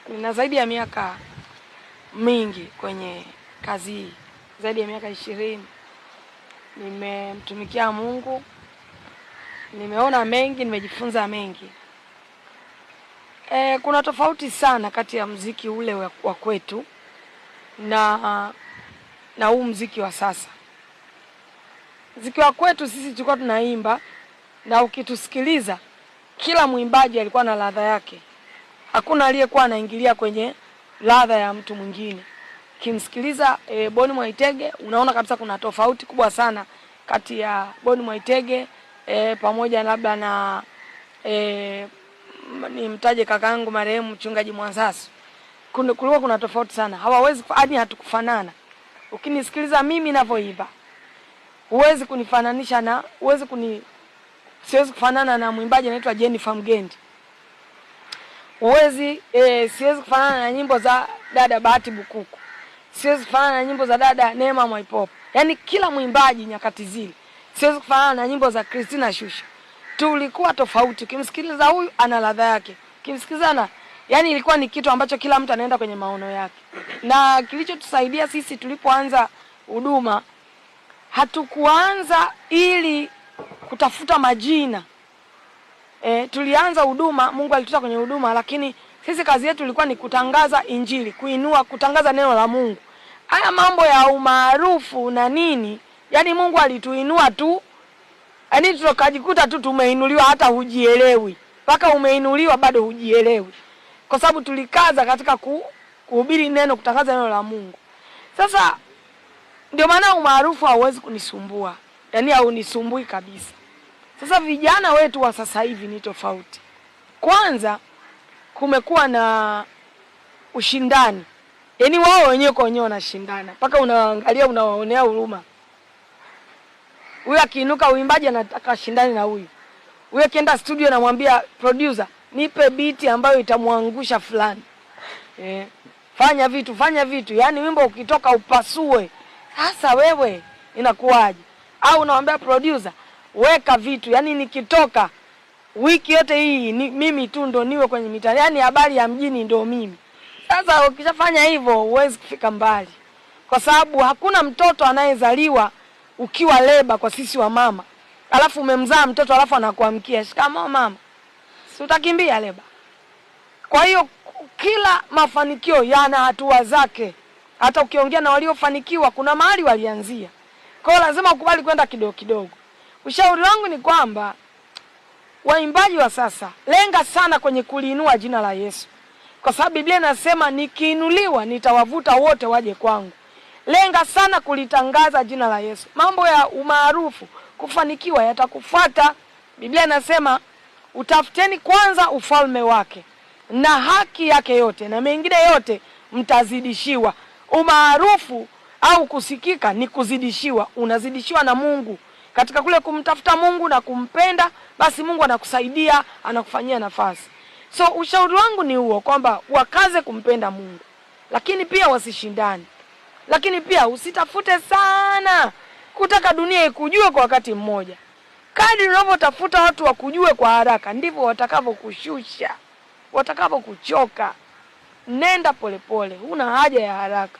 Nina zaidi ya miaka mingi kwenye kazi hii. Zaidi ya miaka 20. Nimemtumikia Mungu. Nimeona mengi, nimejifunza mengi. Kuna tofauti sana kati ya muziki ule wa kwetu na huu muziki wa sasa. Muziki wa kwetu sisi tulikuwa tunaimba na ukitusikiliza kila mwimbaji alikuwa na ladha yake. Hakuna aliyekuwa anaingilia kwenye ladha ya mtu mwingine. Kimsikiliza Boni Mwaitege unaona kabisa kuna tofauti kubwa sana kati ya Boni Mwaitege pamoja labda na nimtaje kakaangu marehemu Mchungaji Mwansasu. Kulikuwa kuna tofauti sana. Hawawezi hadi hatukufanana. Ukinisikiliza mimi ninavyoimba huwezi kunifananisha na siwezi kufanana na mwimbaji anaitwa Jennifer Mgendi. Siwezi kufanana na nyimbo za dada Bahati Bukuku. Siwezi kufanana na nyimbo za dada Neema Mwaipopo. Yaani kila mwimbaji nyakati zile. Siwezi kufanana na nyimbo za Christina Shusho. Tulikuwa tofauti. Ukimsikiliza huyu ana ladha yake. Ukimsikilizana yani ilikuwa ni kitu ambacho kila mtu anaenda kwenye maono yake. Na kilichotusaidia sisi tulipoanza huduma hatukuanza ili kutafuta majina. Tulianza huduma, Mungu alituta kwenye huduma, lakini sisi kazi yetu ilikuwa ni kutangaza Injili, kutangaza neno la Mungu. Haya mambo ya umaarufu na nini, yani Mungu alituinua tu, yani tukajikuta tu tumeinuliwa hata hujielewi. Mpaka umeinuliwa bado hujielewi. Kwa sababu tulikaza katika kuhubiri neno, kutangaza neno la Mungu. Sasa ndio maana umaarufu hauwezi kunisumbua. Yani haunisumbui kabisa. Sasa vijana wetu wa sasa hivi ni tofauti. Kwanza kumekuwa na ushindani. Yaani wao wenyewe kwa wenyewe wanashindana. Mpaka unaangalia unawaonea huruma. Huyu akiinuka uimbaji anataka ashindane na huyu. Huyu akienda studio anamwambia producer, nipe beat ambayo itamwangusha fulani. Fanya vitu. Yaani wimbo ukitoka upasue. Sasa wewe inakuwaje? Au unamwambia producer, weka vitu, yani nikitoka wiki yote hii mimi tu ndo niwe kwenye mitandao, yani habari ya mjini ndo mimi. Sasa ukishafanya hivyo huwezi kufika mbali. Kwa sababu hakuna mtoto anayezaliwa ukiwa leba kwa sisi wa mama. Alafu umemzaa mtoto alafu anakuamkia, shikamoo mama. Si utakimbia leba. Kwa hiyo kila mafanikio yana hatua zake. Hata ukiongea na waliofanikiwa kuna mahali walianzia. Kwa hiyo lazima ukubali kwenda kidogo kidogo. Ushauri wangu ni kwamba waimbaji wa sasa lenga sana kwenye kuliinua jina la Yesu. Kwa sababu Biblia inasema nikiinuliwa nitawavuta wote waje kwangu. Lenga sana kulitangaza jina la Yesu. Mambo ya umaarufu, kufanikiwa yatakufuata. Biblia inasema utafuteni kwanza ufalme wake na haki yake yote na mengine yote mtazidishiwa. Umaarufu au kusikika ni kuzidishiwa. Unazidishiwa na Mungu. Katika kule kumtafuta Mungu na kumpenda, basi Mungu anakusaidia, anakufanyia nafasi. So ushauri wangu ni huo kwamba wakaze kumpenda Mungu. Lakini pia wasishindane. Lakini pia usitafute sana kutaka dunia ikujue kwa wakati mmoja. Kadri unavyotafuta watu wakujue kwa haraka, ndivyo watakavyokushusha, watakavyokuchoka. Nenda polepole, huna haja ya haraka.